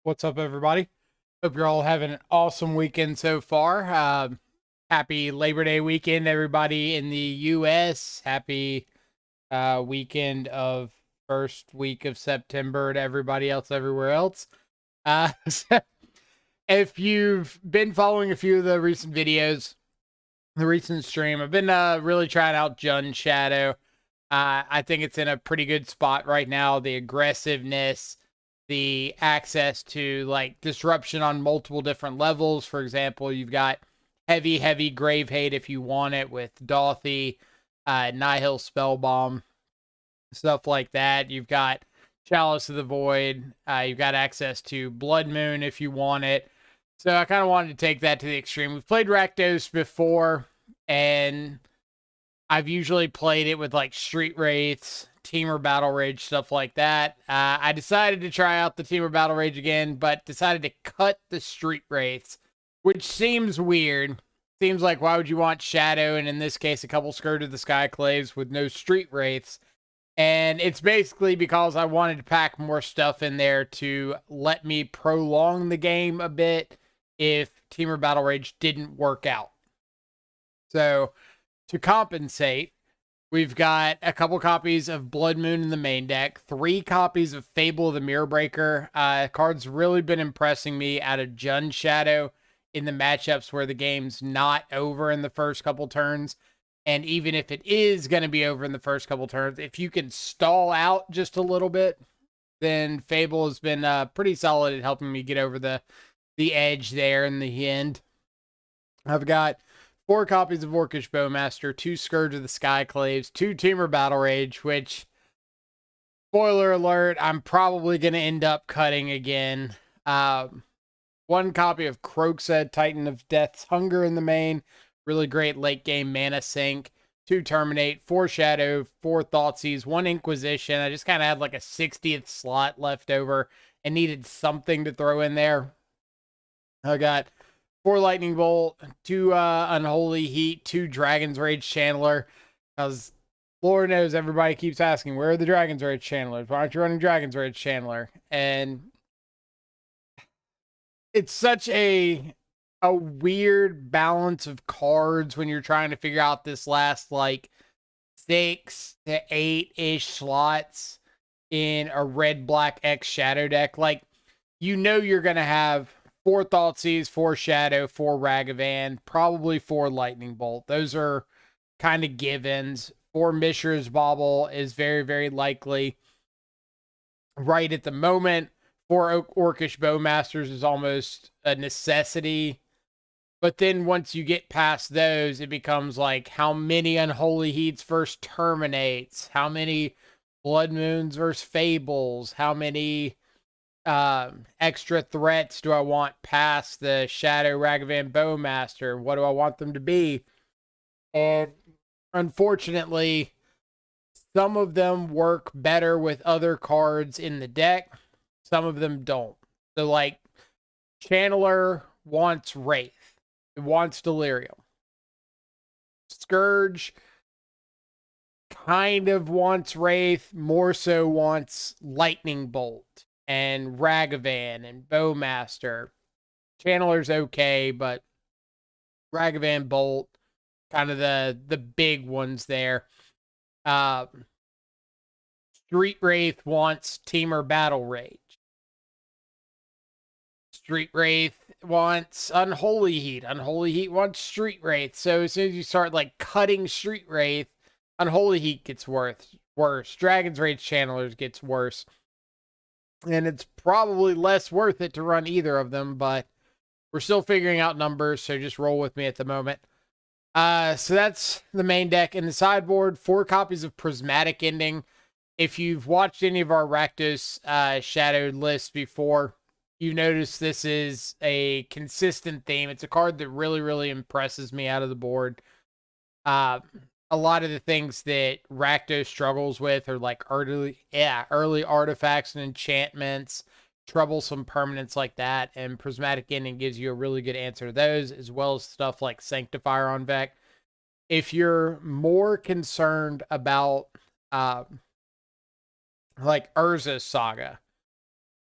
What's up, everybody? Hope you're all having an awesome weekend so far. Happy Labor Day weekend, everybody in the U.S. Happy weekend of first week of September to everybody else everywhere else. So if you've been following a few of the recent videos, the recent stream, I've been really trying out Jun Shadow. I think it's in a pretty good spot right now. The aggressiveness, the access to like disruption on multiple different levels. For example, you've got heavy grave hate if you want it with Dothy, Nihil Spellbomb, stuff like that. You've got Chalice of the Void. You've got access to Blood Moon if you want it. So I kind of wanted to take that to the extreme. We've played Rakdos before, and I've usually played it with like Street Wraiths, Teamer Battle Rage, stuff like that. I decided to try out the Teamer Battle Rage again, but decided to cut the Street Wraiths, which seems weird. Seems like why would you want Shadow, and in this case, a couple Scourge of the Skyclaves with no Street Wraiths? And it's basically because I wanted to pack more stuff in there to let me prolong the game a bit if Teamer Battle Rage didn't work out. So to compensate, we've got a couple copies of Blood Moon in the main deck, 3 copies of Fable of the Mirror Breaker. Card's really been impressing me out of Jun Shadow in the matchups where the game's not over in the first couple turns. And even if it is going to be over in the first couple turns, if you can stall out just a little bit, then Fable has been pretty solid at helping me get over the edge there in the end. I've got 4 copies of Orcish Bowmaster, 2 Scourge of the Skyclaves, 2 Teamer Battle Rage, which, spoiler alert, I'm probably going to end up cutting again. 1 copy of Kroxa, Titan of Death's Hunger in the main. Really great late game mana sink. 2 Terminate, 4 Shadow, 4 Thoughtseize, 1 Inquisition. I just kind of had like a 60th slot left over and needed something to throw in there. I got 4 Lightning Bolt, 2 Unholy Heat, 2 Dragon's Rage Channeler. Because Lord knows everybody keeps asking, where are the Dragon's Rage Channelers? Why aren't you running Dragon's Rage Channeler? And it's such a weird balance of cards when you're trying to figure out this last like 6 to 8-ish slots in a red black X shadow deck. Like, you know, you're gonna have 4 Thoughtseize, 4 Shadow, 4 Ragavan, probably 4 Lightning Bolt. Those are kind of givens. 4 Mishra's Bauble is very likely. Right at the moment, 4 Orcish Bowmasters is almost a necessity. But then once you get past those, it becomes like how many Unholy Heats versus Terminates, how many Blood Moons versus Fables, how many extra threats do I want past the Shadow Ragavan Bowmaster? What do I want them to be? And unfortunately, some of them work better with other cards in the deck. Some of them don't. So like Channeler wants Wraith. It wants Delirium. Scourge kind of wants Wraith, more so wants Lightning Bolt and Ragavan and Bowmaster. Channeler's okay, but Ragavan, Bolt, kind of the big ones there. Street Wraith wants Teamer Battle Rage. Street Wraith wants Unholy Heat. Unholy Heat wants Street Wraith. So as soon as you start like cutting Street Wraith, Unholy Heat gets worse. Dragon's Rage Channelers gets worse. And it's probably less worth it to run either of them, but we're still figuring out numbers, so just roll with me at the moment. So that's the main deck. In the sideboard, 4 copies of Prismatic Ending. If you've watched any of our Rakdos Shadowed lists before, you notice this is a consistent theme. It's a card that really impresses me out of the board. A lot of the things that Rakdos struggles with are like early artifacts and enchantments, troublesome permanents like that, and Prismatic Ending gives you a really good answer to those, as well as stuff like Sanctifier on Vec. If you're more concerned about like Urza's Saga,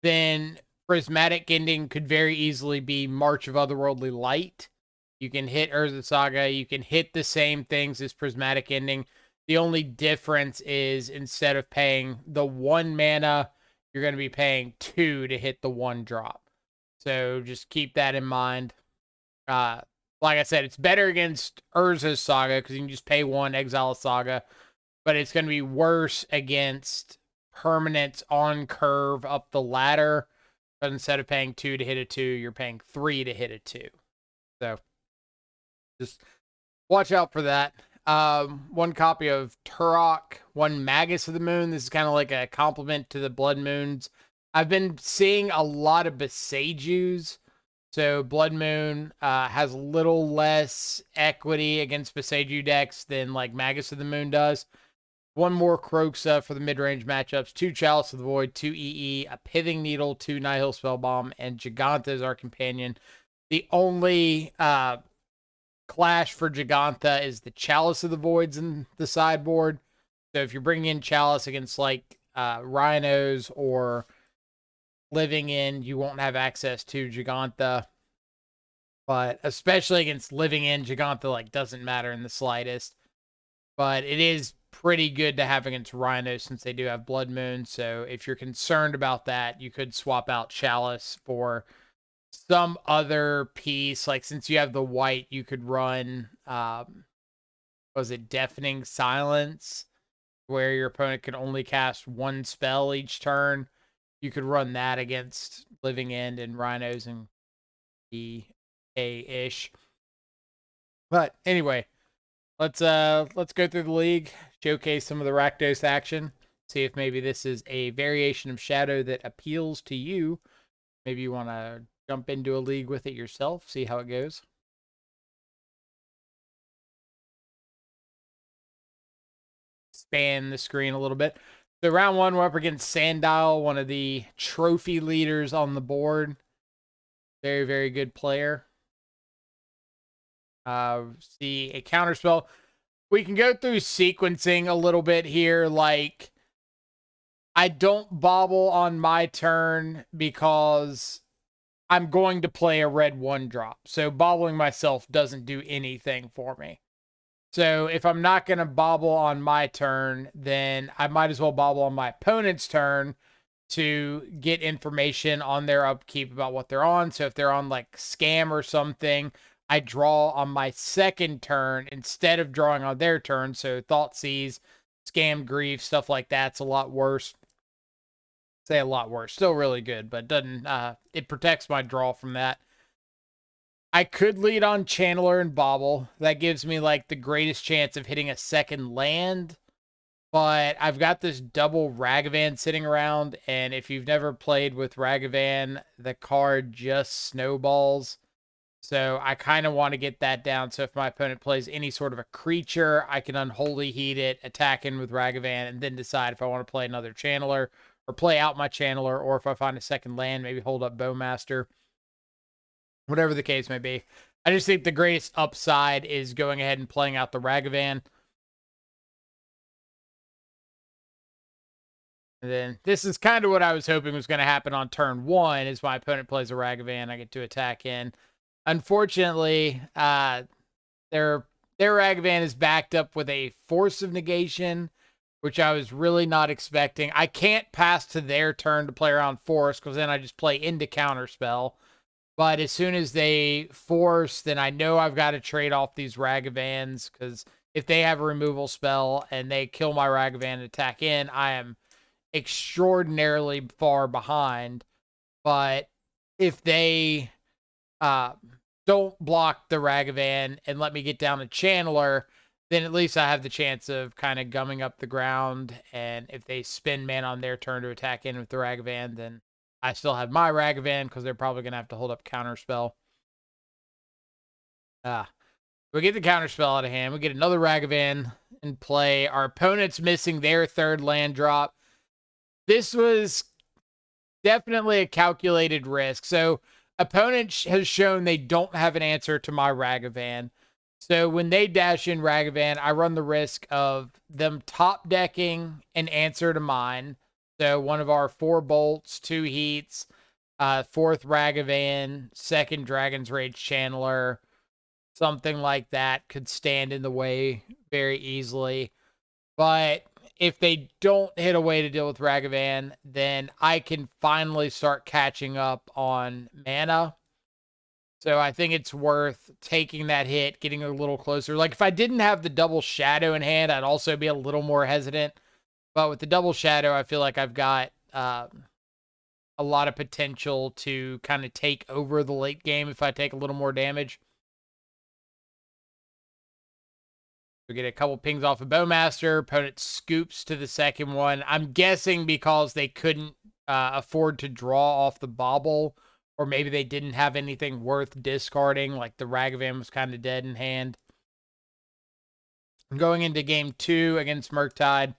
then Prismatic Ending could very easily be March of Otherworldly Light. You can hit Urza Saga. You can hit the same things as Prismatic Ending. The only difference is instead of paying the 1 mana, you're going to be paying 2 to hit the 1 drop. So just keep that in mind. Like I said, it's better against Urza's Saga because you can just pay 1, exile a Saga. But it's going to be worse against permanents on curve up the ladder. But instead of paying 2 to hit a 2, you're paying 3 to hit a 2. So just watch out for that. 1 copy of Turok, 1 Magus of the Moon. This is kind of like a compliment to the Blood Moons. I've been seeing a lot of Besejus. So Blood Moon has a little less equity against Beseju decks than like Magus of the Moon does. 1 more Kroxa for the mid-range matchups, 2 Chalice of the Void, 2 EE, a Pithing Needle, 2 Nihil Spellbomb, and Giganta is our companion. The only clash for Giganta is the Chalice of the Voids in the sideboard. So if you're bringing in Chalice against like Rhinos or Living In, you won't have access to Giganta. But especially against Living In, Giganta like doesn't matter in the slightest. But it is pretty good to have against Rhinos since they do have Blood Moon. So if you're concerned about that, you could swap out Chalice for some other piece. Like since you have the white, you could run, was it Deafening Silence, where your opponent can only cast 1 spell each turn. You could run that against Living End and Rhinos and EA-ish. But anyway, let's go through the league, showcase some of the Rakdos action, see if maybe this is a variation of Shadow that appeals to you. Maybe you want to jump into a league with it yourself, see how it goes. Span the screen a little bit. So round 1, we're up against Sandile, one of the trophy leaders on the board. Very, very good player. See a counterspell. We can go through sequencing a little bit here. Like, I don't bobble on my turn because I'm going to play a red 1-drop. So bobbling myself doesn't do anything for me. So if I'm not going to bobble on my turn, then I might as well bobble on my opponent's turn to get information on their upkeep about what they're on. So if they're on like Scam or something, I draw on my second turn instead of drawing on their turn. So Thoughtseize, Scam, Grief, stuff like that's a lot worse. Say a lot worse. Still really good, but doesn't it protects my draw from that. I could lead on Channeler and Bobble. That gives me like the greatest chance of hitting a second land. But I've got this double Ragavan sitting around, and if you've never played with Ragavan, the card just snowballs. So I kind of want to get that down. So if my opponent plays any sort of a creature, I can Unholy Heat it, attack in with Ragavan, and then decide if I want to play another Channeler or play out my Channeler, or if I find a second land, maybe hold up Bowmaster. Whatever the case may be. I just think the greatest upside is going ahead and playing out the Ragavan. And then this is kind of what I was hoping was going to happen on turn 1 is my opponent plays a Ragavan, I get to attack in. Unfortunately, their Ragavan is backed up with a Force of Negation, which I was really not expecting. I can't pass to their turn to play around Force because then I just play into Counterspell. But as soon as they force, then I know I've got to trade off these Ragavans because if they have a removal spell and they kill my Ragavan and attack in, I am extraordinarily far behind. But if they don't block the Ragavan and let me get down to Channeler, then at least I have the chance of kind of gumming up the ground. And if they spend mana on their turn to attack in with the Ragavan, then I still have my Ragavan because they're probably going to have to hold up Counterspell. We get the Counterspell out of hand. We get another Ragavan in play. Our opponent's missing their 3rd land drop. This was definitely a calculated risk. So opponent has shown they don't have an answer to my Ragavan. So when they dash in Ragavan, I run the risk of them top decking an answer to mine. So one of our 4 bolts, 2 heats. Fourth Ragavan, second Dragon's Rage Channeler, something like that could stand in the way very easily. But if they don't hit a way to deal with Ragavan, then I can finally start catching up on mana. So I think it's worth taking that hit, getting a little closer. Like if I didn't have the double shadow in hand, I'd also be a little more hesitant. But with the double shadow, I feel like I've got a lot of potential to kind of take over the late game if I take a little more damage. We get a couple pings off of Bowmaster. Opponent scoops to the second one. I'm guessing because they couldn't afford to draw off the bauble, or maybe they didn't have anything worth discarding, like the Ragavan was kind of dead in hand. Going into game 2 against mURktide,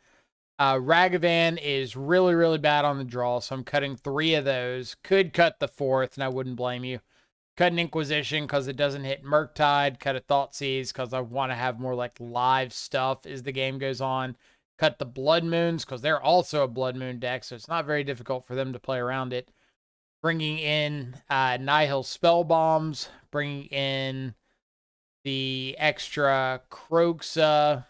Ragavan is really, really bad on the draw, so I'm cutting 3 of those. Could cut the 4th, and I wouldn't blame you. Cut an Inquisition because it doesn't hit mURktide. Cut a Thoughtseize because I want to have more like live stuff as the game goes on. Cut the Blood Moons because they're also a Blood Moon deck, so it's not very difficult for them to play around it. Bringing in Nihil Spell Bombs. Bringing in the extra Kroxa.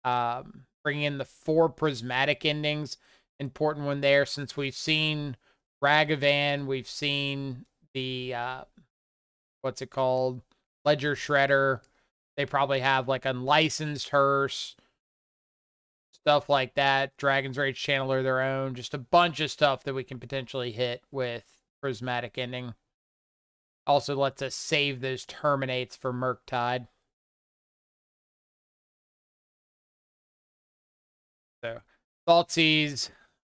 Bringing in the 4 Prismatic Endings. Important one there since we've seen Ragavan. We've seen the... what's it called? Ledger Shredder. They probably have like unlicensed hearse, stuff like that. Dragon's Rage Channeler their own. Just a bunch of stuff that we can potentially hit with Prismatic Ending. Also lets us save those Terminates for mURktide. So, Thoughtseize.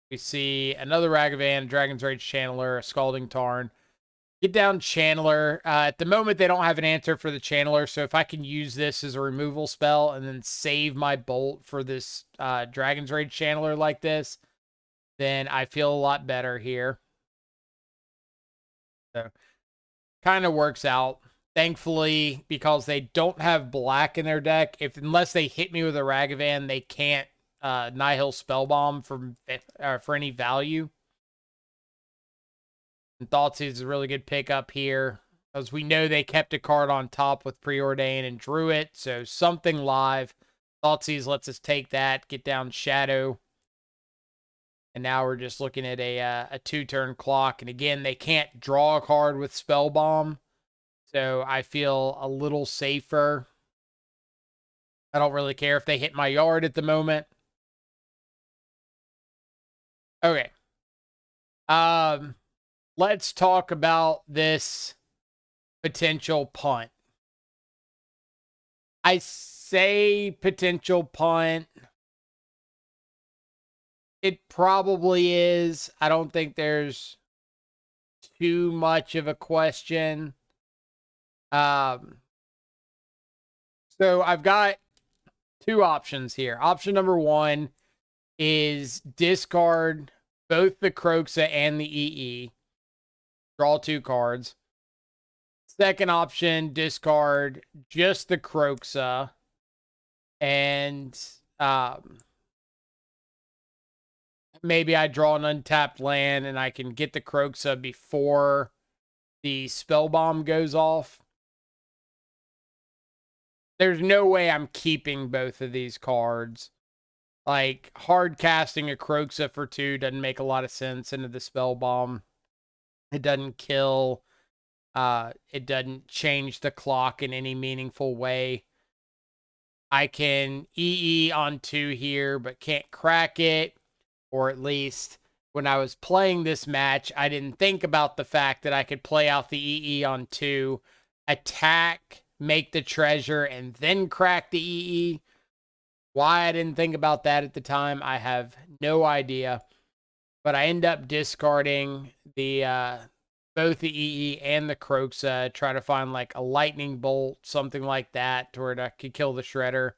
We see another Ragavan, Dragon's Rage Channeler, a Scalding Tarn. Get down Channeler. At the moment, they don't have an answer for the Channeler, so if I can use this as a removal spell and then save my bolt for this Dragon's Rage Channeler like this, then I feel a lot better here. So, kind of works out. Thankfully, because they don't have black in their deck, unless they hit me with a Ragavan, they can't Nihil Spellbomb for any value. And Thoughtseize is a really good pickup here, because we know they kept a card on top with Preordain and drew it, so something live. Thoughtseize lets us take that, get down Shadow, and now we're just looking at a 2-turn clock. And again, they can't draw a card with Spell Bomb, so I feel a little safer. I don't really care if they hit my yard at the moment. Okay. Let's talk about this potential punt. I say potential punt. It probably is. I don't think there's too much of a question. So I've got 2 options here. Option number 1 is discard both the Kroxa and the EE. Draw 2 cards. Second option, discard just the Kroxa. And maybe I draw an untapped land and I can get the Kroxa before the spell bomb goes off. There's no way I'm keeping both of these cards. Like, hard casting a Kroxa for 2 doesn't make a lot of sense into the spell bomb. It doesn't kill. It doesn't change the clock in any meaningful way. I can EE on 2 here, but can't crack it. Or at least when I was playing this match, I didn't think about the fact that I could play out the EE on 2, attack, make the treasure, and then crack the EE. Why I didn't think about that at the time, I have no idea. But I end up discarding the both the EE and the Kroxa, try to find like a lightning bolt, something like that, to where I could kill the Shredder.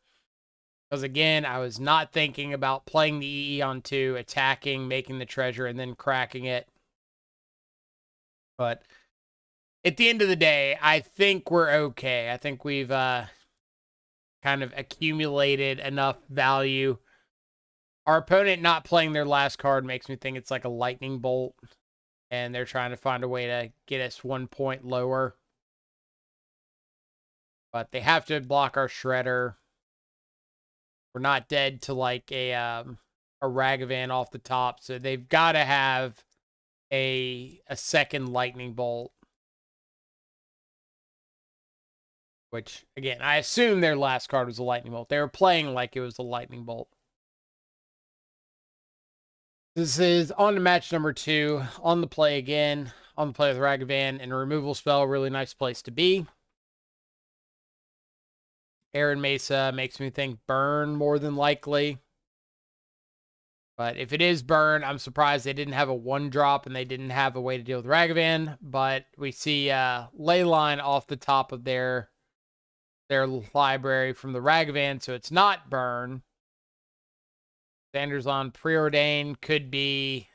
Because again, I was not thinking about playing the EE on 2, attacking, making the treasure, and then cracking it. But at the end of the day, I think we're okay. I think we've kind of accumulated enough value. Our opponent not playing their last card makes me think it's like a lightning bolt. and they're trying to find a way to get us 1 point lower. But they have to block our Shredder. We're not dead to like a Ragavan off the top, so they've got to have a second lightning bolt. Which again, I assume their last card was a lightning bolt. They were playing like it was a lightning bolt. This is on to match number 2. On the play again. On the play with Ragavan and a removal spell. Really nice place to be. Aaron Mesa makes me think burn more than likely. But if it is burn, I'm surprised they didn't have a 1-drop and they didn't have a way to deal with Ragavan. But we see Leyline off the top of their library from the Ragavan, so it's not burn. Sanders on Preordained could be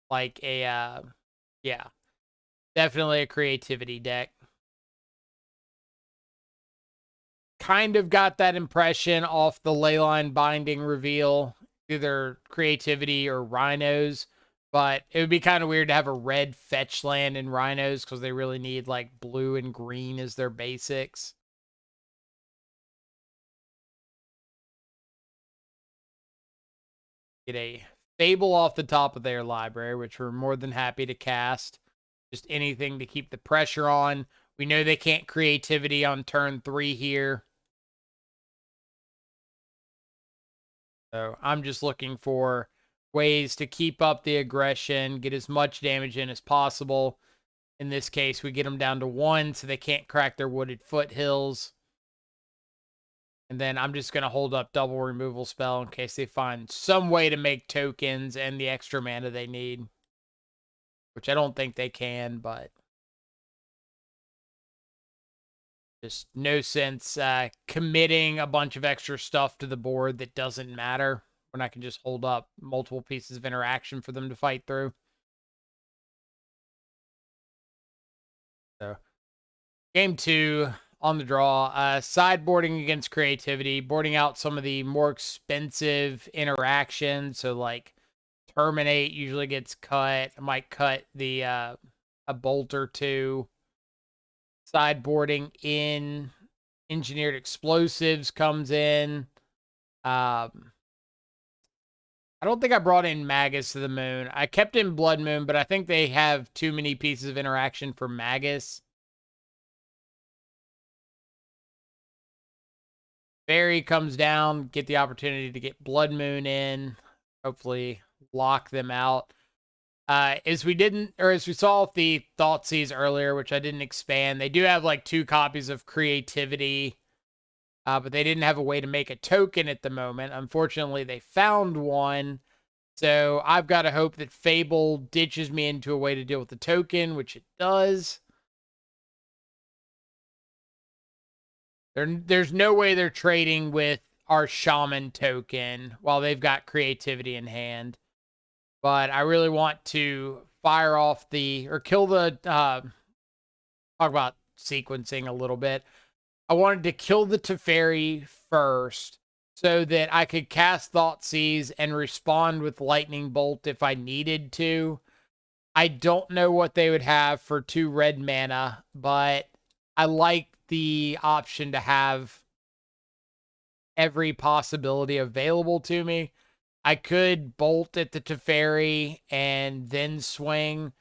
like a, yeah, definitely a creativity deck. Kind of got that impression off the Leyline binding reveal, either creativity or rhinos, but it would be kind of weird to have a red fetch land in rhinos because they really need like blue and green as their basics. Get a Fable off the top of their library, which we're more than happy to cast. Just anything to keep the pressure on. We know they can't creativity on turn 3 here. So I'm just looking for ways to keep up the aggression, get as much damage in as possible. In this case, we get them down to 1 so they can't crack their wooded foothills. And then I'm just going to hold up double removal spell in case they find some way to make tokens and the extra mana they need. Which I don't think they can, but just no sense committing a bunch of extra stuff to the board that doesn't matter when I can just hold up multiple pieces of interaction for them to fight through. So, game 2 on the draw. Sideboarding against creativity, boarding out some of the more expensive interactions. So, like, Terminate usually gets cut. I might cut the a bolt or 2. Sideboarding in Engineered Explosives comes in. I don't think I brought in Magus to the Moon. I kept in Blood Moon, but I think they have too many pieces of interaction for Magus. Fairy comes down, get the opportunity to get Blood Moon in. Hopefully lock them out. As we saw with the Thoughtseize earlier, which I didn't expand, they do have like 2 copies of Creativity, but they didn't have a way to make a token at the moment. Unfortunately, they found one. So I've got to hope that Fable ditches me into a way to deal with the token, which it does. There's no way they're trading with our Shaman token while they've got creativity in hand. But I really want to fire off or kill the, talk about sequencing a little bit. I wanted to kill the Teferi first so that I could cast Thoughtseize and respond with Lightning Bolt if I needed to. I don't know what they would have for 2 red mana, but I like the option to have every possibility available to me. I could bolt at the Teferi and then swing,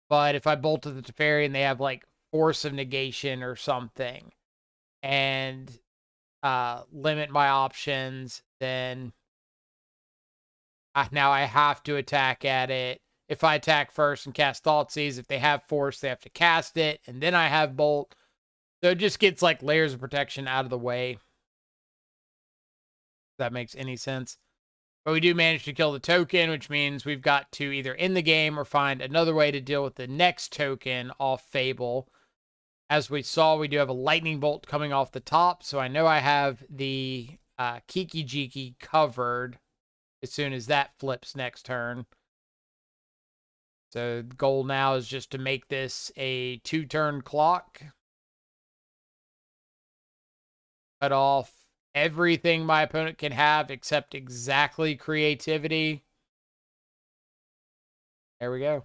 but if I bolt at the Teferi and they have like Force of Negation or something and limit my options, then now I have to attack at it. If I attack first and cast Thoughtseize, if they have Force, they have to cast it, and then I have Bolt. So it just gets like layers of protection out of the way. If that makes any sense. But we do manage to kill the token, which means we've got to either end the game or find another way to deal with the next token off Fable. As we saw, we do have a Lightning Bolt coming off the top, so I know I have the Kiki Jiki covered as soon as that flips next turn. So the goal now is just to make this a 2-turn clock. Cut off everything my opponent can have except exactly creativity. There we go.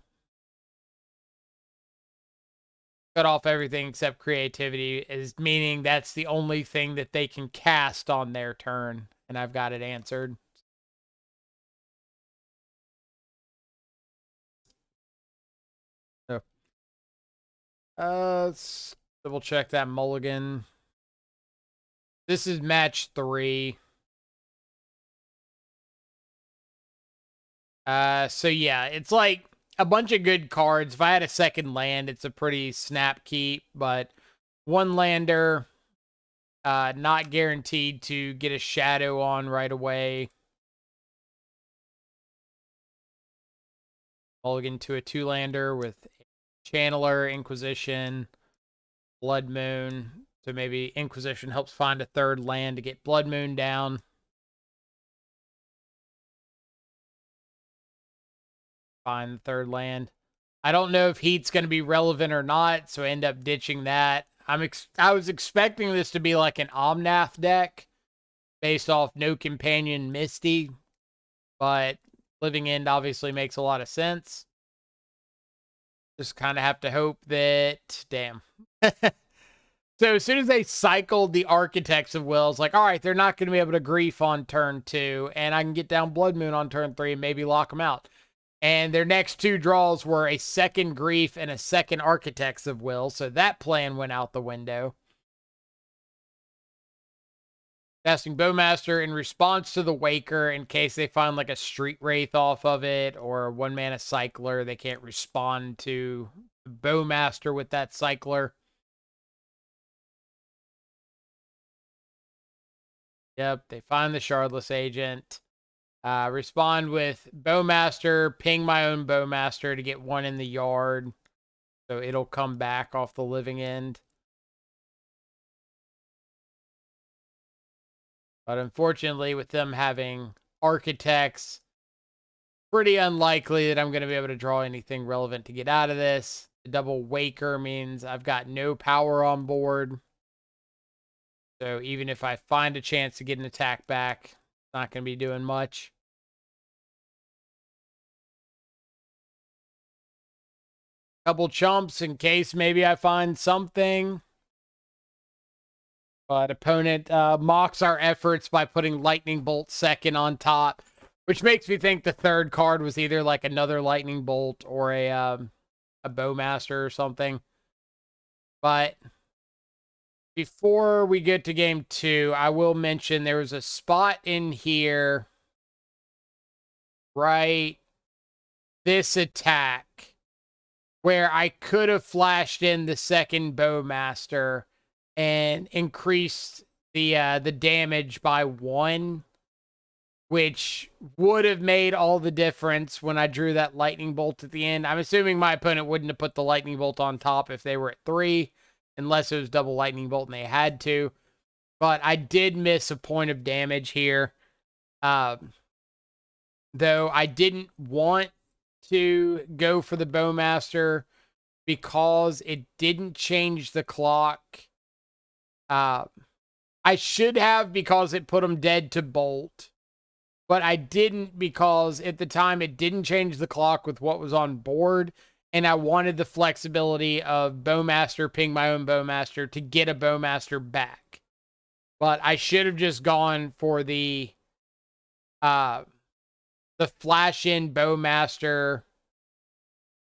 cut off everything except creativity, is meaning that's the only thing that they can cast on their turn, and I've got it answered. So, let's double check that mulligan. This is match 3. So yeah, it's like a bunch of good cards. If I had a second land, it's a pretty snap keep, but one lander, not guaranteed to get a shadow on right away. Mulligan to a 2-lander with Channeler, Inquisition, Blood Moon. So maybe Inquisition helps find a third land to get Blood Moon down. Find the third land. I don't know if Heat's going to be relevant or not, so I end up ditching that. I was expecting this to be like an Omnath deck based off no companion Misty, but Living End obviously makes a lot of sense. Just kind of have to hope that, damn. So as soon as they cycled the Architects of Will, it's like, all right, they're not going to be able to grief on turn 2, and I can get down Blood Moon on turn 3 and maybe lock them out. And their next 2 draws were a second Grief and a second Architects of Will, so that plan went out the window. Casting Bowmaster in response to the Waker in case they find like a Street Wraith off of it or a 1-mana Cycler. They can't respond to Bowmaster with that Cycler. Yep, they find the Shardless Agent. Respond with Bowmaster, ping my own Bowmaster to get 1 in the yard. So it'll come back off the Living End. But unfortunately, with them having Architects, pretty unlikely that I'm going to be able to draw anything relevant to get out of this. The double Waker means I've got no power on board. So even if I find a chance to get an attack back, it's not going to be doing much. Couple chumps in case maybe I find something. But opponent mocks our efforts by putting Lightning Bolt second on top, which makes me think the third card was either like another Lightning Bolt or a Bowmaster or something. But before we get to game 2, I will mention there was a spot in here, right? This attack where I could have flashed in the second Bowmaster and increased the damage by 1, which would have made all the difference when I drew that lightning bolt at the end. I'm assuming my opponent wouldn't have put the lightning bolt on top if they were at 3, unless it was double lightning bolt and they had to. But I did miss a point of damage here. Though I didn't want to go for the Bowmaster because it didn't change the clock. I should have because it put them dead to bolt. But I didn't because at the time it didn't change the clock with what was on board. And I wanted the flexibility of Bowmaster, ping my own Bowmaster to get a Bowmaster back. But I should have just gone for the flash in Bowmaster,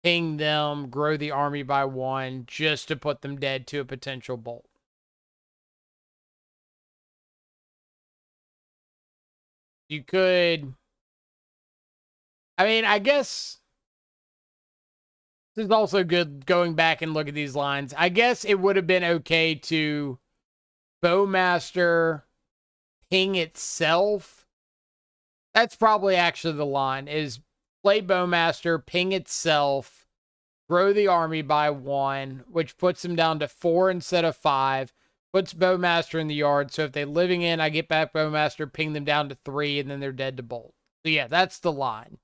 ping them, grow the army by 1, just to put them dead to a potential bolt. You could, I mean, I guess this is also good going back and look at these lines. I guess it would have been okay to Bowmaster ping itself. That's probably actually the line, is play Bowmaster, ping itself, grow the army by 1, which puts them down to 4 instead of 5, puts Bowmaster in the yard. So if they're living in, I get back Bowmaster, ping them down to 3, and then they're dead to bolt. So yeah, that's the line.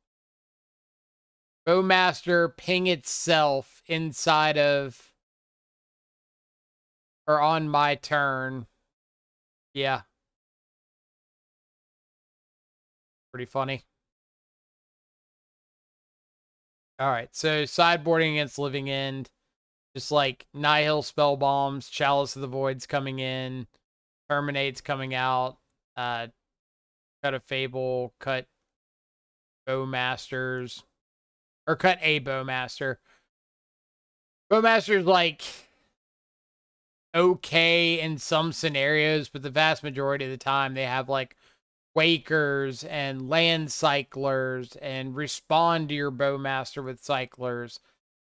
Bowmaster ping itself inside of, or on my turn. Yeah. Pretty funny. All right, so sideboarding against Living End. Just like Nihil spell bombs, Chalice of the Void's coming in, Terminate's coming out, cut a Fable, cut Bowmasters, or cut a Bowmaster. Bowmaster's like okay in some scenarios, but the vast majority of the time they have like Wakers and Land Cyclers and respond to your Bowmaster with Cyclers.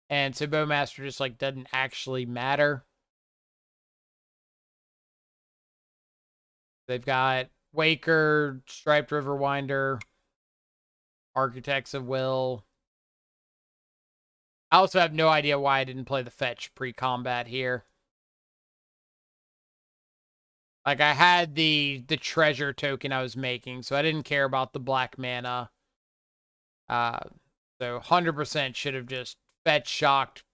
And so Bowmaster just like doesn't actually matter. They've got Waker, Striped Riverwinder, Architects of Will. I also have no idea why I didn't play the fetch pre-combat here. Like I had the treasure token I was making, so I didn't care about the black mana. So 100% should have just fetch shocked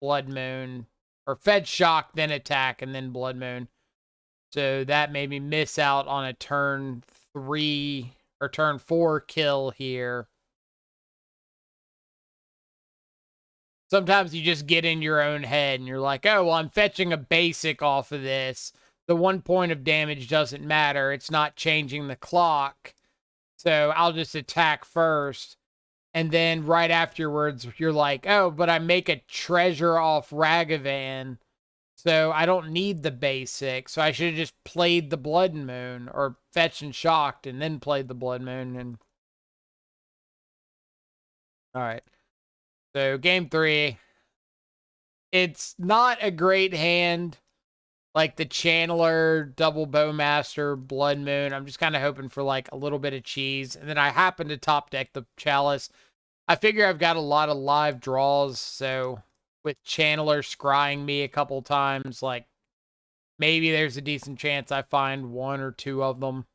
Blood Moon, or fetch shock, then attack, and then Blood Moon. So that made me miss out on a turn 3 or turn 4 kill here. Sometimes you just get in your own head and you're like, oh, well, I'm fetching a basic off of this. The 1 point of damage doesn't matter. It's not changing the clock. So I'll just attack first. And then right afterwards, you're like, oh, but I make a treasure off Ragavan. So I don't need the basic. So I should have just played the Blood Moon or fetched and shocked and then played the Blood Moon. And all right. So game 3. It's not a great hand. Like the Channeler, Double Bowmaster, Blood Moon. I'm just kind of hoping for like a little bit of cheese. And then I happen to top deck the Chalice. I figure I've got a lot of live draws. So with Channeler scrying me a couple times, like maybe there's a decent chance I find 1 or 2 of them.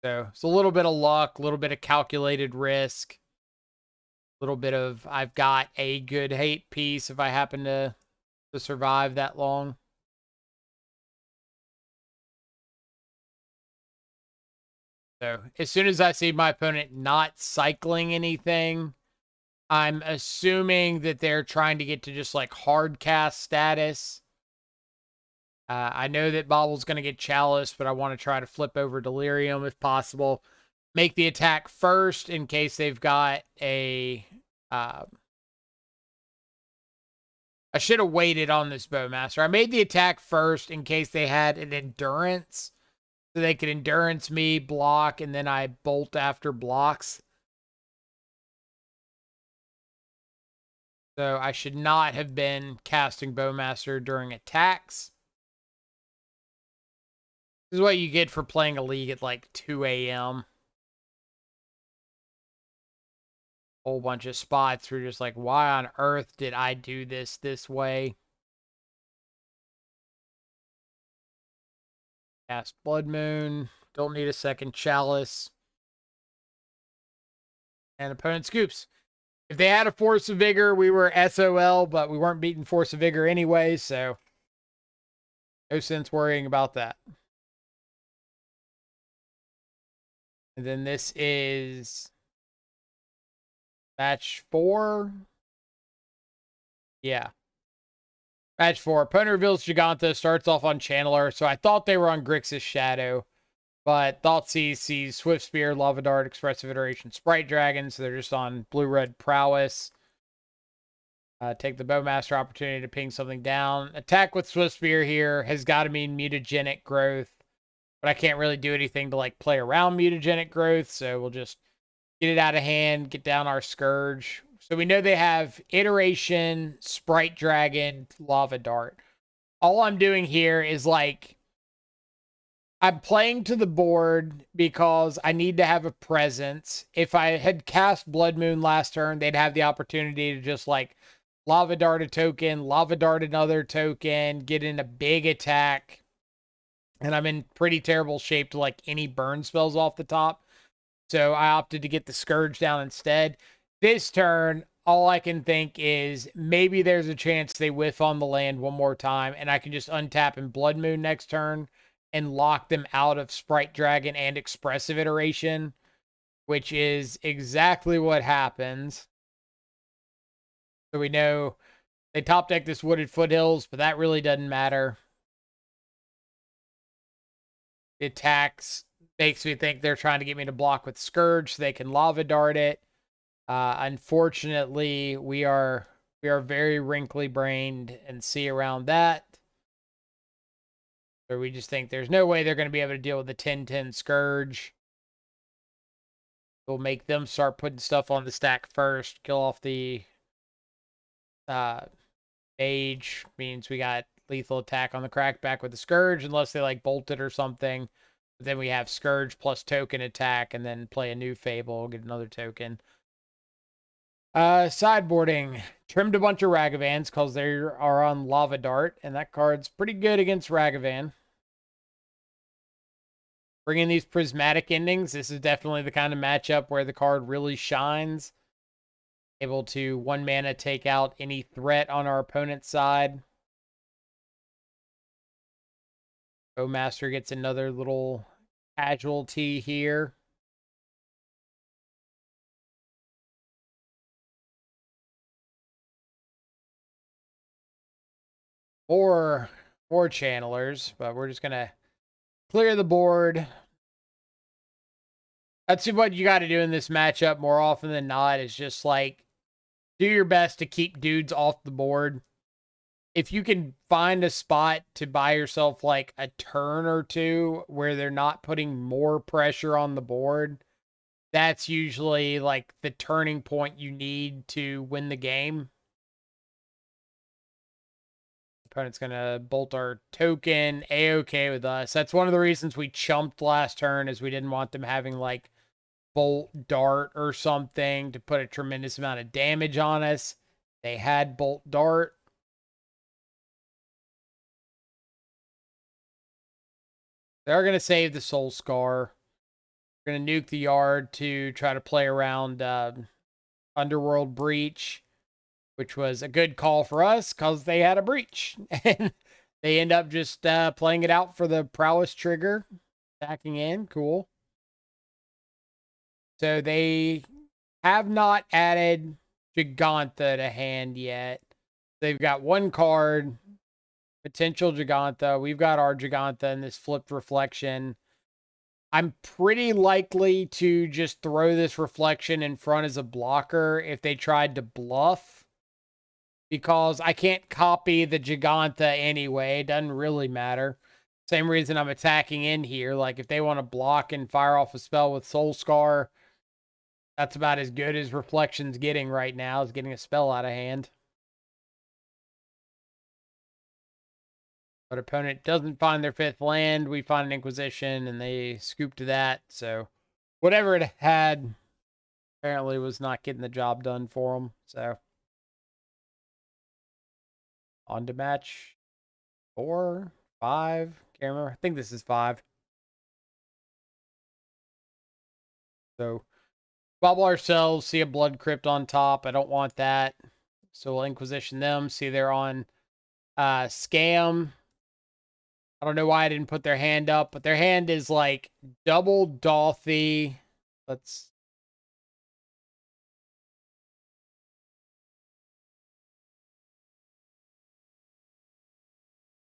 So it's a little bit of luck, a little bit of calculated risk, a little bit of I've got a good hate piece if I happen to survive that long. So as soon as I see my opponent not cycling anything, I'm assuming that they're trying to get to just like hard cast status. I know that Bobble's going to get Chalice, but I want to try to flip over Delirium if possible. Make the attack first in case they've got a... I should have waited on this Bowmaster. I made the attack first in case they had an Endurance. So they could Endurance me, block, and then I bolt after blocks. So I should not have been casting Bowmaster during attacks. This is what you get for playing a league at like 2 a.m. Whole bunch of spots where you're just like, why on earth did I do this way? Cast Blood Moon. Don't need a second Chalice. And opponent scoops. If they had a Force of Vigor, we were SOL, but we weren't beating Force of Vigor anyway, so no sense worrying about that. And then this is match 4. Yeah. Match 4. Opponent reveals Giganta, starts off on Channeler, so I thought they were on Grixis Shadow. But Thoughtseize sees Swift Spear, Lava Dart, Expressive Iteration, Sprite Dragon, so they're just on Blue-Red Prowess. Take the Bowmaster opportunity to ping something down. Attack with Swift Spear here has got to mean mutagenic growth. But I can't really do anything to like play around mutagenic growth, so we'll just get it out of hand, get down our Scourge. So we know they have Iteration, Sprite Dragon, Lava Dart. All I'm doing here is like I'm playing to the board because I need to have a presence. If I had cast Blood Moon last turn, they'd have the opportunity to just like Lava Dart a token, Lava Dart another token, get in a big attack. And I'm in pretty terrible shape to like any burn spells off the top. So I opted to get the Scourge down instead. This turn, all I can think is maybe there's a chance they whiff on the land one more time and I can just untap and Blood Moon next turn and lock them out of Sprite Dragon and Expressive Iteration, which is exactly what happens. So we know they top deck this Wooded Foothills, but that really doesn't matter. The attacks makes me think they're trying to get me to block with Scourge so they can Lava Dart it. Unfortunately, we are very wrinkly brained and see around that. Or we just think there's no way they're going to be able to deal with the 10-10 Scourge. We'll make them start putting stuff on the stack first. Kill off the Mage. Means we got lethal attack on the Crackback with the Scourge, unless they like bolt it or something. But then we have Scourge plus token attack, and then play a new Fable, get another token. Sideboarding. Trimmed a bunch of Ragavans because they are on Lava Dart, and that card's pretty good against Ragavan. Bringing these prismatic endings, this is definitely the kind of matchup where the card really shines. Able to 1 mana take out any threat on our opponent's side. Bowmaster gets another little casualty here. Or more channelers, but we're just gonna clear the board. That's what you got to do in this matchup more often than not, is just like do your best to keep dudes off the board. If you can find a spot to buy yourself like a turn or two where they're not putting more pressure on the board, that's usually like the turning point you need to win the game. Opponent's gonna bolt our token. A-okay with us. That's one of the reasons we chumped last turn, is we didn't want them having like bolt dart or something to put a tremendous amount of damage on us. They had bolt dart. They're gonna save the Soul Scar. We're gonna nuke the yard to try to play around Underworld Breach, which was a good call for us because they had a breach. And they end up just playing it out for the Prowess trigger. Backing in. Cool. So they have not added Giganta to hand yet. They've got one card, potential Giganta. We've got our Giganta in this flipped reflection. I'm pretty likely to just throw this reflection in front as a blocker if they tried to bluff, because I can't copy the Giganta anyway. It doesn't really matter. Same reason I'm attacking in here. Like, if they want to block and fire off a spell with Soul Scar, that's about as good as Reflection's getting right now, is getting a spell out of hand. But opponent doesn't find their 5th land. We find an Inquisition, and they scoop to that. So whatever it had apparently was not getting the job done for them. So on to match 4, 5. Can't remember. I think this is 5. So bubble ourselves, see a Blood Crypt on top. I don't want that. So we'll Inquisition them. See they're on Scam. I don't know why I didn't put their hand up, but their hand is like double Dolphy. Let's...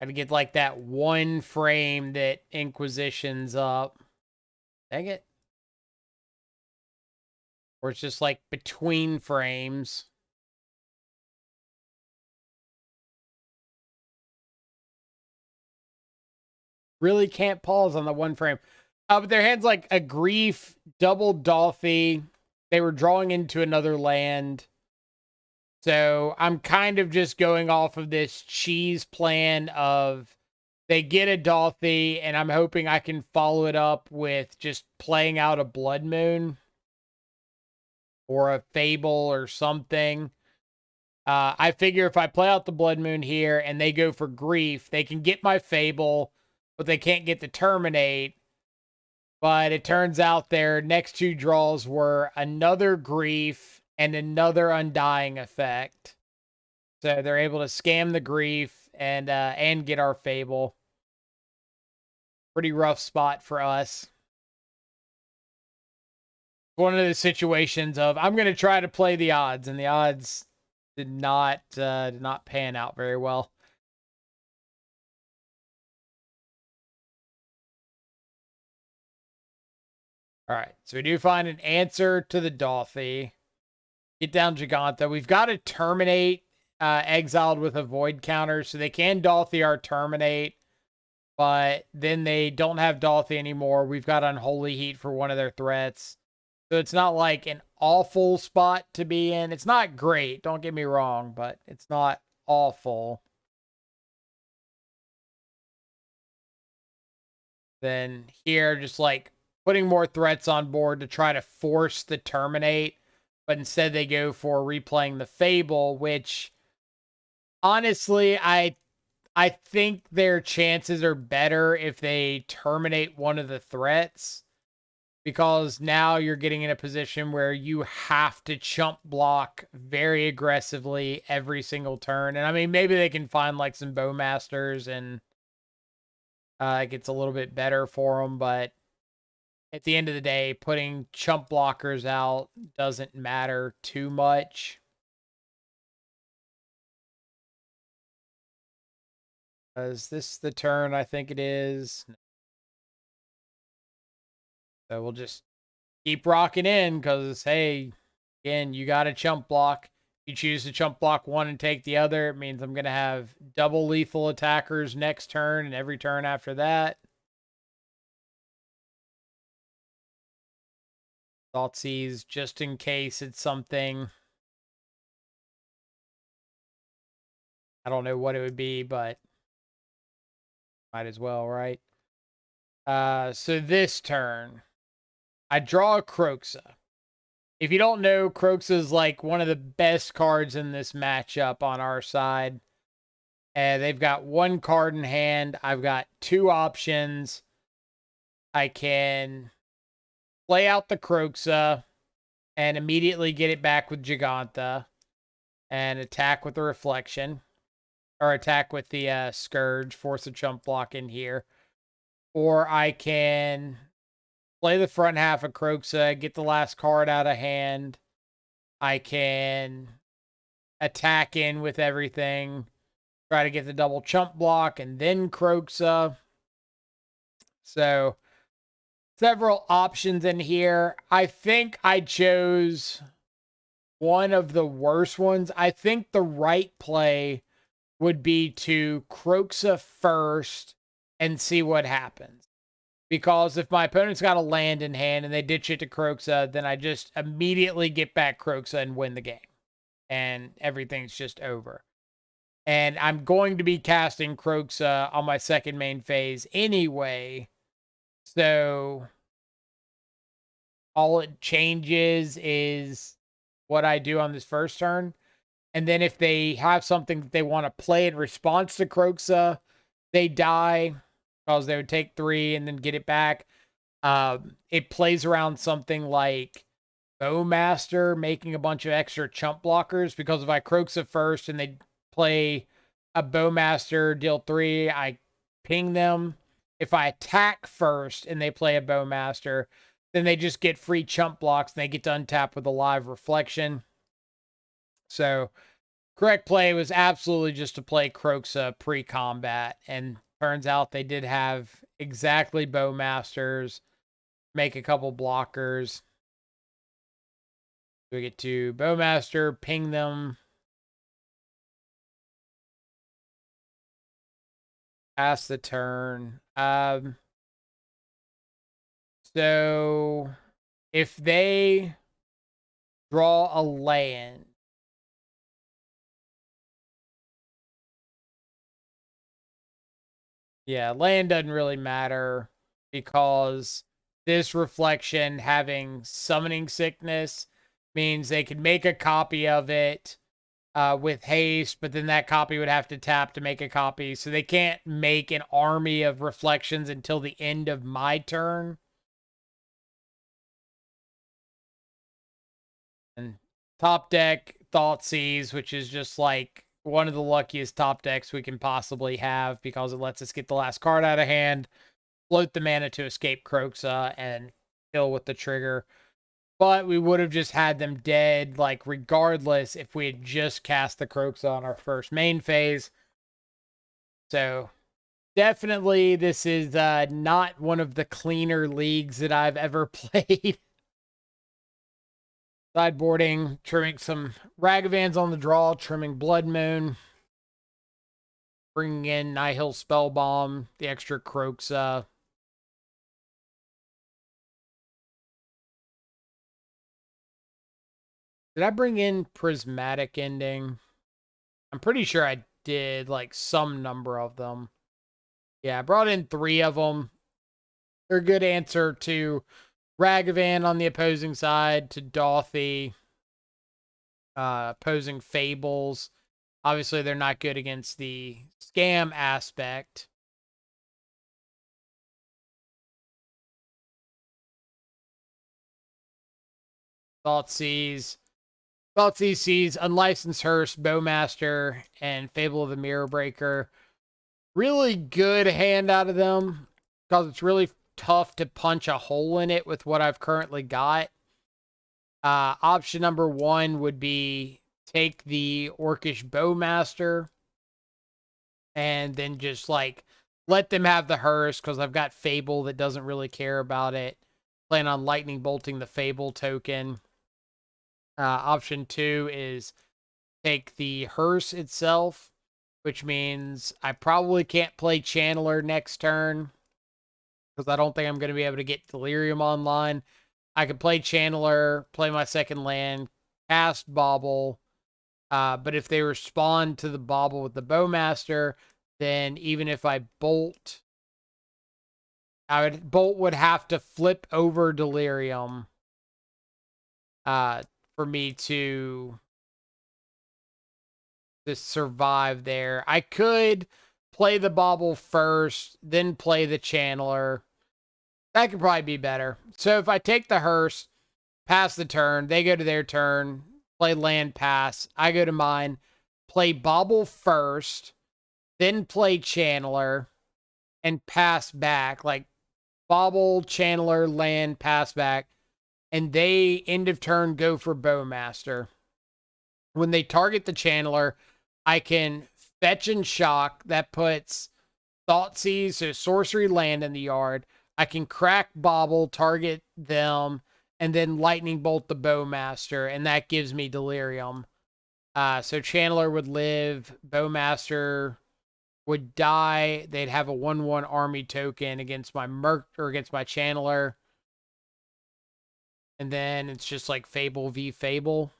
I had to get like that one frame that Inquisition's up. Dang it. Or it's just like between frames. Really can't pause on the one frame. But their hand's like a Grief, double Dolphy. They were drawing into another land. So I'm kind of just going off of this cheese plan of they get a Dolphy, and I'm hoping I can follow it up with just playing out a Blood Moon or a Fable or something. I figure if I play out the Blood Moon here and they go for Grief, they can get my Fable, but they can't get the Terminate. But it turns out their next 2 draws were another Grief and another Undying Effect. So they're able to scam the Grief and get our Fable. Pretty rough spot for us. One of the situations of I'm going to try to play the odds, and the odds did not pan out very well. All right, so we do find an answer to the Dolphy. Get down Giganta. We've got to terminate Exiled with a Void counter, so they can Dolphy our terminate, but then they don't have Dolphy anymore. We've got Unholy Heat for one of their threats. So it's not like an awful spot to be in. It's not great, don't get me wrong, but it's not awful. Then here, just like putting more threats on board to try to force the terminate, but instead they go for replaying the Fable, which honestly, I think their chances are better if they terminate one of the threats, because now you're getting in a position where you have to chump block very aggressively every single turn. And I mean, maybe they can find like some Bowmasters and it gets a little bit better for them, but at the end of the day, putting chump blockers out doesn't matter too much. Is this the turn I think it is? So we'll just keep rocking in because, hey, again, you got a chump block. You choose to chump block one and take the other. It means I'm going to have double lethal attackers next turn and every turn after that. Thoughtseize just in case it's something. I don't know what it would be, but might as well, right? So this turn, I draw a Kroxa. If you don't know, Kroxa is like one of the best cards in this matchup on our side. And they've got one card in hand. I've got two options. I can play out the Kroxa and immediately get it back with Giganta and attack with the Reflection. Or attack with the Scourge, force a chump block in here. Or I can play the front half of Kroxa, get the last card out of hand. I can attack in with everything, try to get the double chump block, and then Kroxa. So, several options in here. I think I chose one of the worst ones. I think the right play would be to Kroxa first and see what happens. Because if my opponent's got a land in hand and they ditch it to Kroxa, then I just immediately get back Kroxa and win the game. And everything's just over. And I'm going to be casting Kroxa on my second main phase anyway. So all it changes is what I do on this first turn. And then if they have something that they want to play in response to Kroxa, they die because they would take 3 and then get it back. It plays around something like Bowmaster making a bunch of extra chump blockers, because if I Kroxa first and they play a Bowmaster, deal 3, I ping them. If I attack first and they play a Bowmaster, then they just get free chump blocks and they get to untap with a live Reflection. So correct play was absolutely just to play Kroxa pre-combat, and turns out they did have exactly Bowmasters, make a couple blockers. We get to Bowmaster, ping them, pass the turn. So if they draw a land, yeah, land doesn't really matter because this Reflection having Summoning Sickness means they can make a copy of it with haste, but then that copy would have to tap to make a copy. So they can't make an army of Reflections until the end of my turn. And top deck, Thoughtseize, which is just like one of the luckiest top decks we can possibly have because it lets us get the last card out of hand, float the mana to escape Kroxa, and kill with the trigger. But we would have just had them dead, like, regardless if we had just cast the Croaks on our first main phase. So, definitely, this is not one of the cleaner leagues that I've ever played. Sideboarding, trimming some Ragavans on the draw, trimming Blood Moon, bringing in Nihil Spellbomb, the extra Croaks. Did I bring in Prismatic Ending? I'm pretty sure I did, like, some number of them. Yeah, I brought in 3 of them. They're a good answer to Ragavan on the opposing side, to Dothy, opposing Fables. Obviously, they're not good against the scam aspect. Thoughtseize. Thoughtseize sees Unlicensed Hearse, Bowmaster, and Fable of the Mirror Breaker. Really good hand out of them because it's really tough to punch a hole in it with what I've currently got. Option number 1 would be take the Orcish Bowmaster and then just, like, let them have the hearse because I've got Fable that doesn't really care about it. Plan on lightning bolting the Fable token. Option 2 is take the hearse itself, which means I probably can't play Channeler next turn because I don't think I'm going to be able to get Delirium online. I could play Channeler, play my second land, cast Bauble, but if they respond to the Bauble with the Bowmaster, then even if I bolt, Bolt would have to flip over Delirium for me to survive there. I could play the Bauble first, then play the Channeler. That could probably be better. So if I take the hearse, pass the turn, they go to their turn, play land pass, I go to mine, play Bauble first, then play Channeler, and pass back. Like, Bauble, Channeler, land, pass back, and they, end of turn, go for Bowmaster. When they target the Channeler, I can fetch and shock. That puts Thoughtseize, so sorcery land in the yard. I can crack Bauble, target them, and then lightning bolt the Bowmaster, and that gives me Delirium. So Channeler would live, Bowmaster would die. They'd have a 1/1 army token against my or against my Channeler. And then it's just like Fable v Fable.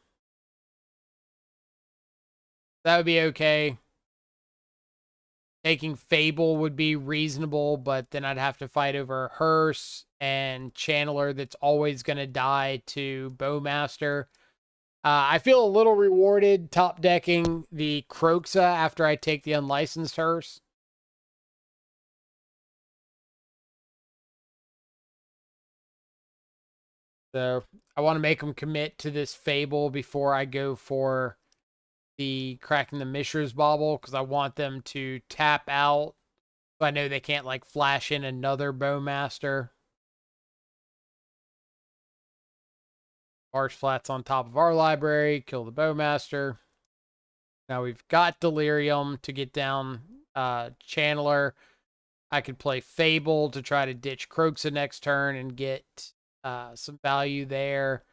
That would be okay. Taking Fable would be reasonable, but then I'd have to fight over Hearse and Channeler that's always going to die to Bowmaster. I feel a little rewarded top decking the Croxa after I take the Unlicensed Hearse. So I want to make them commit to this Fable before I go for the cracking the Mishra's Bauble, because I want them to tap out. So I know they can't, like, flash in another Bowmaster. Marsh Flats on top of our library, kill the Bowmaster. Now we've got Delirium to get down Channeler. I could play Fable to try to ditch Croxa next turn and get some value there.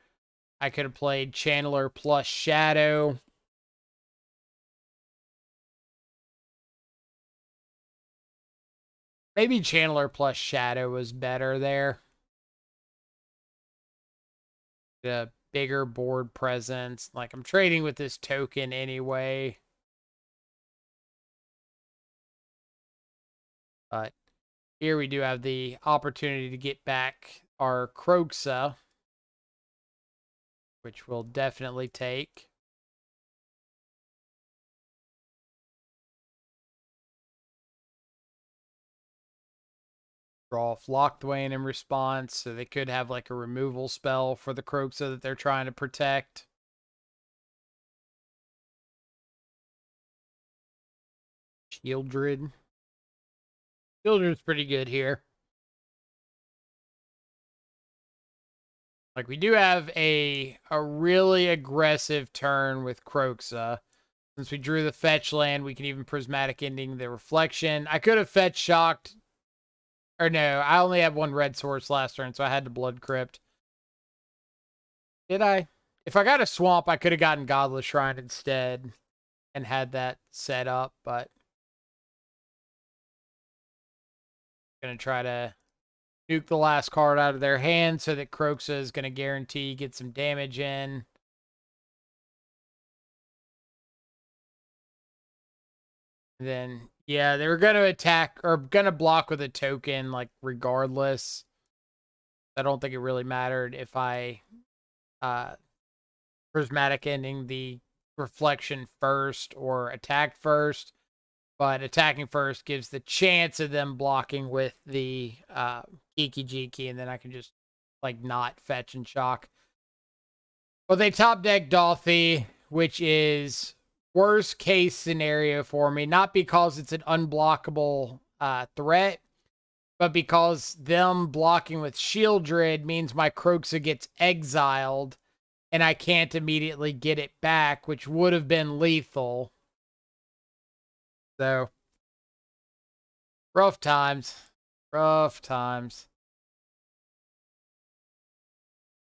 I could have played Channeler plus Shadow. Maybe Channeler plus Shadow was better there. The bigger board presence. Like, I'm trading with this token anyway. But here we do have the opportunity to get back our Croxa, which we'll definitely take. Draw Flockthwain in response, so they could have, like, a removal spell for the Croxa that they're trying to protect. Shieldred. Shieldred's pretty good here. Like, we do have a really aggressive turn with Kroxa. Since we drew the fetch land, we can even prismatic ending the reflection. I could have fetch shocked. Or no, I only had one red source last turn, so I had to blood crypt. Did I? If I got a swamp, I could have gotten Godless Shrine instead and had that set up, but gonna try to nuke the last card out of their hand so that Kroxa is gonna guarantee get some damage in. Then yeah, they were gonna attack or gonna block with a token, like regardless. I don't think it really mattered if I prismatic ending the reflection first or attack first. But attacking first gives the chance of them blocking with the Kiki Jiki, and then I can just like not fetch and shock. Well, they top deck Dolphy, which is worst case scenario for me, not because it's an unblockable threat, but because them blocking with Shieldred means my Kroxa gets exiled and I can't immediately get it back, which would have been lethal. So, rough times. Rough times.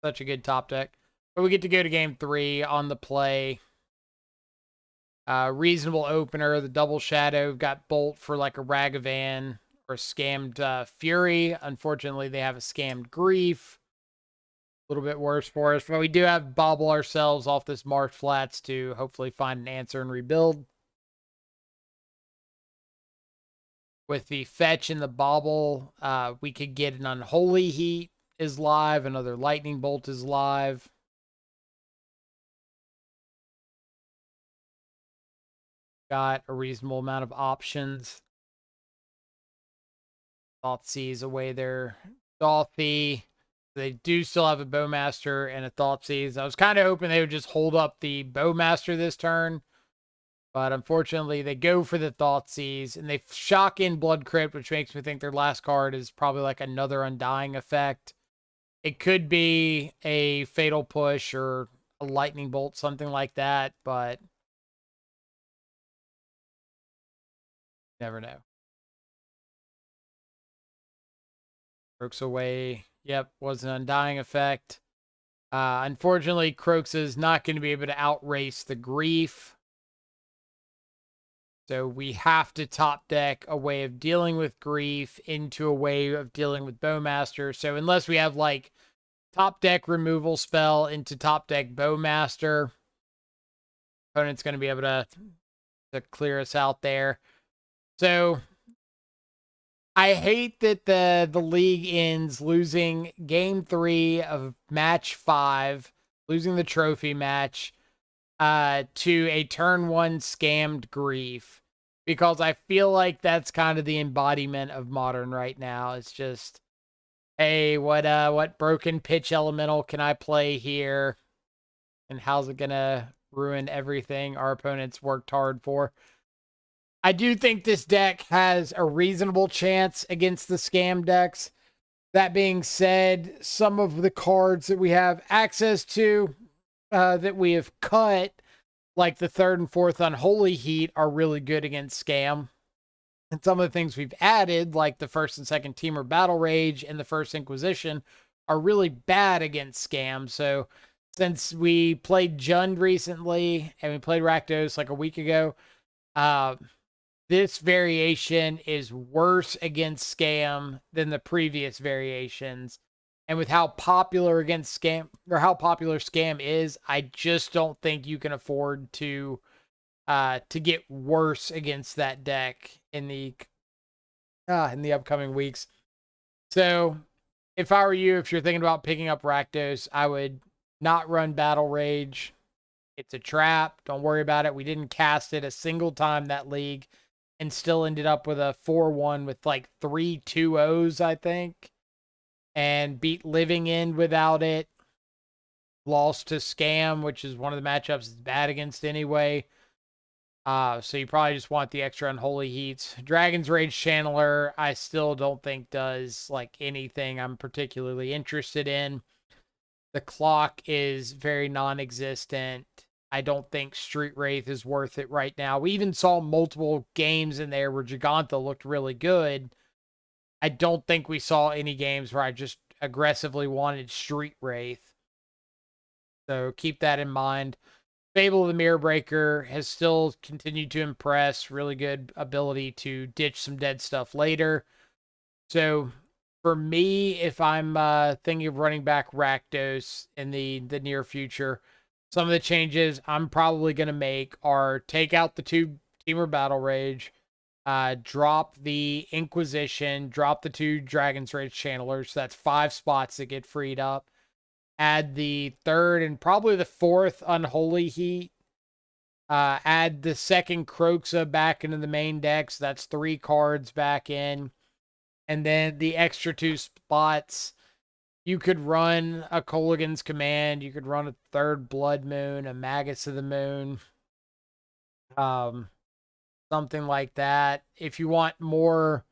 Such a good top deck. But we get to go to game 3 on the play. Reasonable opener. The double shadow got Bolt for like a Ragavan or scammed Fury. Unfortunately, they have a scammed Grief. A little bit worse for us. But we do have bobble ourselves off this Marsh Flats to hopefully find an answer and rebuild. With the fetch and the bobble, we could get an Unholy Heat is live. Another Lightning Bolt is live. Got a reasonable amount of options. Thoughtseize away their Dolphy. They do still have a Bowmaster and a Thoughtseize. I was kind of hoping they would just hold up the Bowmaster this turn. But unfortunately, they go for the Thoughtseize. And they shock in Blood Crypt, which makes me think their last card is probably like another Undying Effect. It could be a Fatal Push or a Lightning Bolt, something like that. But never know. Crooks away. Yep, was an Undying Effect. Unfortunately, Kroxa is not going to be able to outrace the Grief. So we have to top deck a way of dealing with Grief into a way of dealing with Bowmaster. So unless we have like top deck removal spell into top deck Bowmaster, opponent's going to be able to clear us out there. So I hate that the league ends losing game 3 of match 5, losing the trophy match to a turn 1 scammed Grief, because I feel like that's kind of the embodiment of Modern right now. It's just, hey, what broken pitch elemental can I play here, and how's it gonna ruin everything our opponents worked hard for? I do think this deck has a reasonable chance against the scam decks. That being said, some of the cards that we have access to that we have cut, like the 3rd and 4th Unholy Heat, are really good against scam. And some of the things we've added, like the 1st and 2nd Teamer Battle Rage and the 1st Inquisition, are really bad against scam. So since we played Jund recently and we played Rakdos like a week ago, this variation is worse against scam than the previous variations. And with how popular against scam, or how popular scam is, I just don't think you can afford to get worse against that deck in the upcoming weeks. So if I were you, if you're thinking about picking up Rakdos, I would not run Battle Rage. It's a trap. Don't worry about it. We didn't cast it a single time that league, and still ended up with a 4-1 with like 3 2-0s, I think. And beat Living End without it. Lost to Scam, which is one of the matchups that's bad against anyway. So you probably just want the extra Unholy Heats. Dragon's Rage Channeler, I still don't think does like anything I'm particularly interested in. The clock is very non-existent. I don't think Street Wraith is worth it right now. We even saw multiple games in there where Giganta looked really good. I don't think we saw any games where I just aggressively wanted Street Wraith. So keep that in mind. Fable of the Mirror Breaker has still continued to impress. Really good ability to ditch some dead stuff later. So for me, if I'm thinking of running back Rakdos in the near future, some of the changes I'm probably going to make are take out the 2-teamer Battle Rage, drop the Inquisition, drop the 2 Dragon's Rage Channelers. So that's 5 spots that get freed up. Add the 3rd and probably the 4th Unholy Heat. Add the 2nd Kroxa back into the main deck. So that's 3 cards back in. And then the extra 2 spots, you could run a Kolaghan's Command. You could run a 3rd Blood Moon, a Magus of the Moon. Something like that. If you want more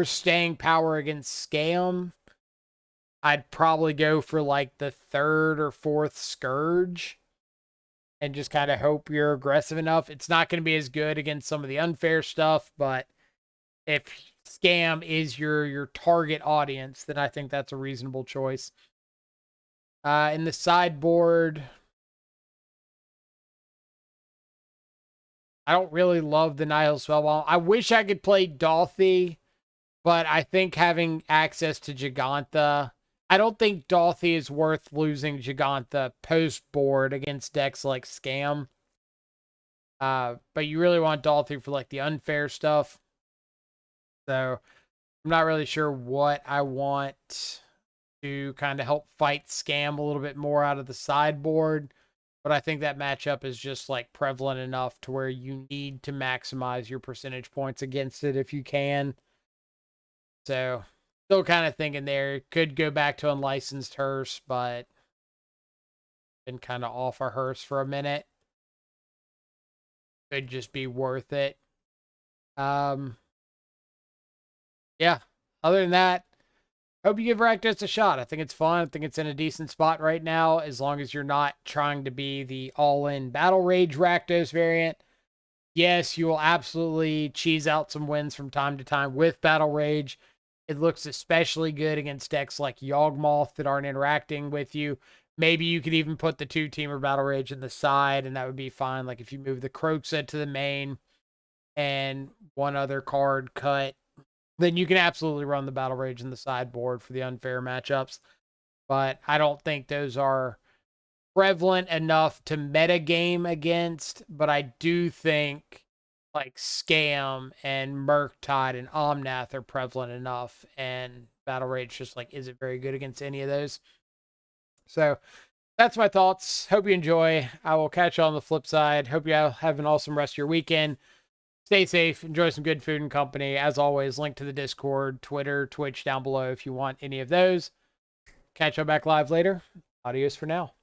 staying power against Scam, I'd probably go for like the 3rd or 4th Scourge and just kind of hope you're aggressive enough. It's not going to be as good against some of the unfair stuff, but if Scam is your target audience, then I think that's a reasonable choice. In the sideboard, I don't really love the Nihil Spellbomb. I wish I could play Dalthy, but I think having access to Giganta, I don't think Dalthy is worth losing Giganta post-board against decks like Scam. But you really want Dalthy for like the unfair stuff. So I'm not really sure what I want to kind of help fight Scam a little bit more out of the sideboard. But I think that matchup is just like prevalent enough to where you need to maximize your percentage points against it if you can. So still kind of thinking there. Could go back to Unlicensed Hearse, but been kind of off our Hearse for a minute. Could just be worth it. Yeah. Other than that, hope you give Rakdos a shot. I think it's fun. I think it's in a decent spot right now, as long as you're not trying to be the all-in Battle Rage Rakdos variant. Yes, you will absolutely cheese out some wins from time to time with Battle Rage. It looks especially good against decks like Yawgmoth that aren't interacting with you. Maybe you could even put the 2-teamer Battle Rage in the side, and that would be fine. Like if you move the Kroxa to the main and one other card cut, then you can absolutely run the Battle Rage in the sideboard for the unfair matchups. But I don't think those are prevalent enough to meta game against. But I do think like Scam and mURktide and Omnath are prevalent enough. And Battle Rage just like isn't very good against any of those. So that's my thoughts. Hope you enjoy. I will catch you on the flip side. Hope you have an awesome rest of your weekend. Stay safe, enjoy some good food and company. As always, link to the Discord, Twitter, Twitch down below if you want any of those. Catch you back live later. Adios for now.